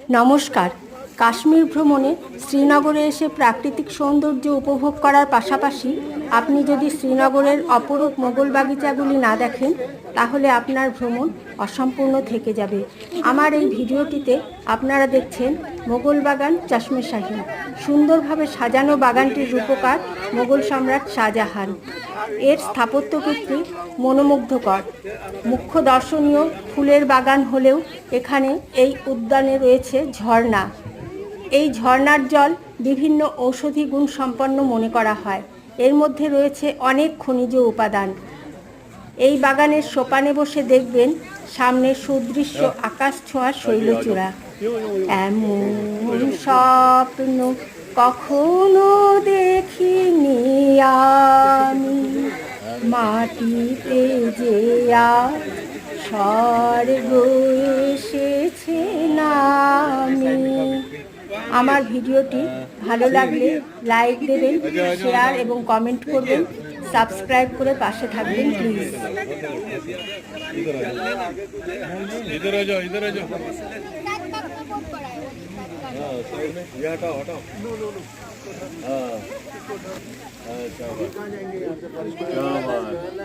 নমস্কার। কাশ্মীর ভ্রমণে শ্রীনগরে এসে প্রাকৃতিক সৌন্দর্য উপভোগ করার পাশাপাশি আপনি যদি শ্রীনগরের অপরূপ মোগল বাগিচাগুলি না দেখেন তাহলে আপনার ভ্রমণ অসম্পূর্ণ থেকে যাবে। আমার এই ভিডিওটিতে আপনারা দেখছেন মোগল বাগান চশমে শাহী। সুন্দরভাবে সাজানো বাগানটির রূপকার মোগল সম্রাট শাহজাহান। এর স্থাপত্যকীর্তি মনোমুগ্ধকর। মুখ্য দর্শনীয় ফুলের বাগান হলেও এখানে এই উদ্যানে রয়েছে ঝর্ণা। এই ঝর্ণার জল বিভিন্ন ঔষধি গুণ সম্পন্ন মনে করা হয়। এর মধ্যে রয়েছে অনেক খনিজ উপাদান। এই বাগানের সোপানে বসে দেখবেন সামনে সুদৃশ্য আকাশ ছোঁয়া শৈলচূড়া। এমন স্বপ্ন কখনো দেখিনি আমি, মাটিতে যে আজ স্বর্গ এসেছে নামি। আমার ভিডিওটি ভালো লাগলে লাইক দেবেন, শেয়ার এবং কমেন্ট করবেন, সাবস্ক্রাইব করে পাশে থাকবেন প্লিজ।